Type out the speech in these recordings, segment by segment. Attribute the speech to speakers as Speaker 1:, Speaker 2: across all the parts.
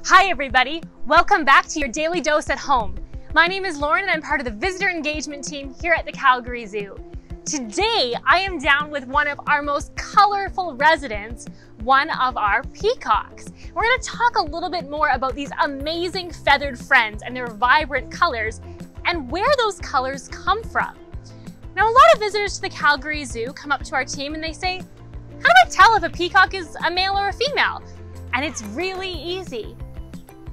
Speaker 1: Hi everybody, welcome back to your Daily Dose at Home. My name is Lauren and I'm part of the visitor engagement team here at the Calgary Zoo. Today I am down with one of our most colorful residents, one of our peacocks. We're going to talk a little bit more about these amazing feathered friends and their vibrant colors and where those colors come from. Now, a lot of visitors to the Calgary Zoo come up to our team and they say, how do I tell if a peacock is a male or a female? And it's really easy.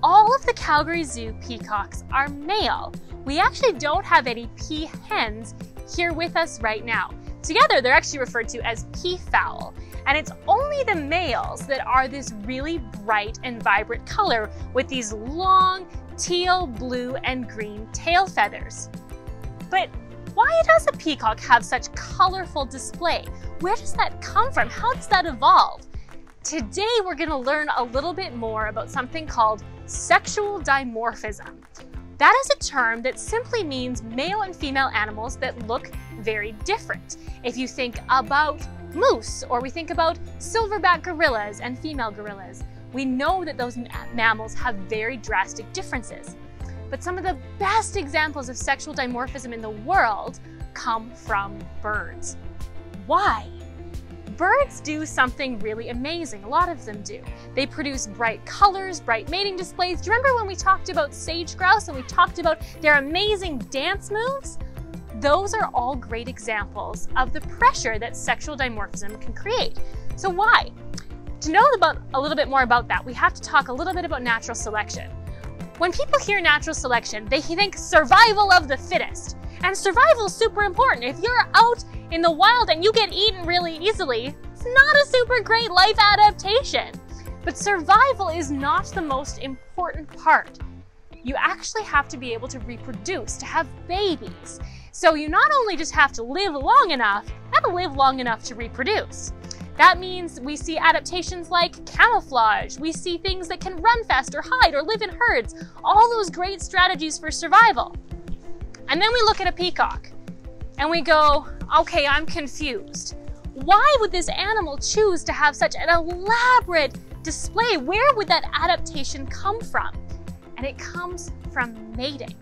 Speaker 1: All of the Calgary Zoo peacocks are male. We actually don't have any peahens here with us right now. Together, they're actually referred to as peafowl. And it's only the males that are this really bright and vibrant color with these long teal, blue, and green tail feathers. But why does a peacock have such colorful display? Where does that come from? How does that evolve? Today, we're going to learn a little bit more about something called sexual dimorphism. That is a term that simply means male and female animals that look very different. If you think about moose, or we think about silverback gorillas and female gorillas, we know that those mammals have very drastic differences. But some of the best examples of sexual dimorphism in the world come from birds. Why? Birds do something really amazing. A lot of them do. They produce bright colors, bright mating displays. Do you remember when we talked about sage grouse and we talked about their amazing dance moves? Those are all great examples of the pressure that sexual dimorphism can create. So why? To know a little bit more about that, we have to talk a little bit about natural selection. When people hear natural selection, they think survival of the fittest. And survival is super important. If you're out in the wild and you get eaten really easily, it's not a super great life adaptation. But survival is not the most important part. You actually have to be able to reproduce, to have babies. So you not only just have to live long enough, you have to live long enough to reproduce. That means we see adaptations like camouflage. We see things that can run fast or hide or live in herds. All those great strategies for survival. And then we look at a peacock and we go, okay, I'm confused. Why would this animal choose to have such an elaborate display? Where would that adaptation come from? And it comes from mating.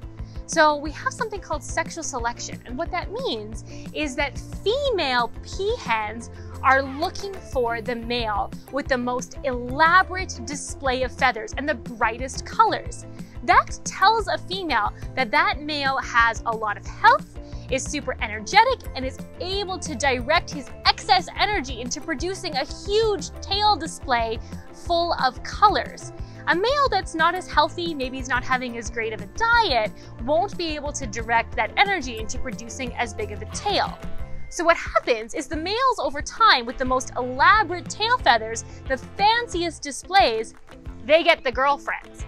Speaker 1: So we have something called sexual selection. And what that means is that female peahens are looking for the male with the most elaborate display of feathers and the brightest colors. That tells a female that that male has a lot of health, is super energetic, and is able to direct his excess energy into producing a huge tail display full of colors. A male that's not as healthy, maybe he's not having as great of a diet, won't be able to direct that energy into producing as big of a tail. So what happens is the males over time with the most elaborate tail feathers, the fanciest displays, they get the girlfriends.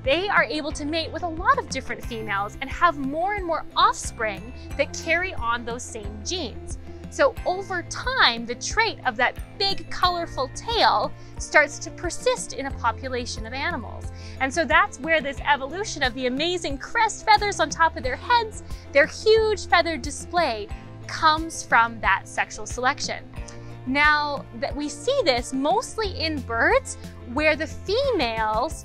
Speaker 1: They are able to mate with a lot of different females and have more and more offspring that carry on those same genes. So over time, the trait of that big colorful tail starts to persist in a population of animals. And so that's where this evolution of the amazing crest feathers on top of their heads, their huge feathered display, comes from that sexual selection. Now, that we see this mostly in birds where the females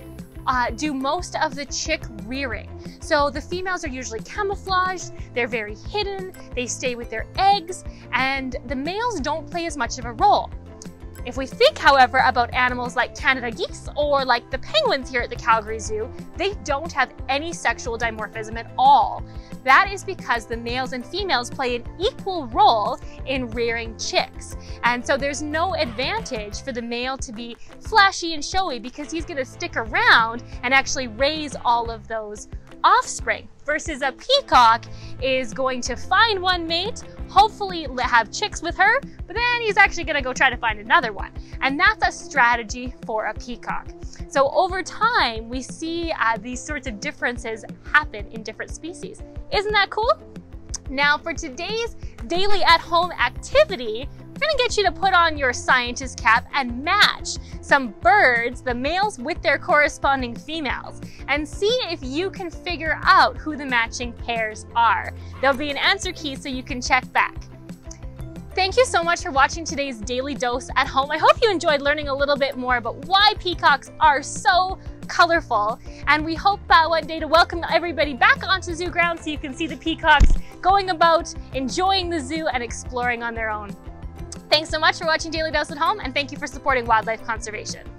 Speaker 1: do most of the chick rearing. So the females are usually camouflaged, they're very hidden, they stay with their eggs, and the males don't play as much of a role. If we think, however, about animals like Canada geese or like the penguins here at the Calgary Zoo, they don't have any sexual dimorphism at all. That is because the males and females play an equal role in rearing chicks. And so there's no advantage for the male to be flashy and showy because he's going to stick around and actually raise all of those offspring, versus a peacock is going to find one mate, hopefully have chicks with her, but then he's actually going to go try to find another one. And that's a strategy for a peacock. So over time, we see these sorts of differences happen in different species. Isn't that cool? Now for today's daily at-home activity, we're gonna get you to put on your scientist cap and match some birds, the males with their corresponding females, and see if you can figure out who the matching pairs are. There'll be an answer key so you can check back. Thank you so much for watching today's Daily Dose at Home. I hope you enjoyed learning a little bit more about why peacocks are so colorful. And we hope one day to welcome everybody back onto zoo grounds so you can see the peacocks going about, enjoying the zoo and exploring on their own. Thanks so much for watching Daily Dose at Home, and thank you for supporting wildlife conservation.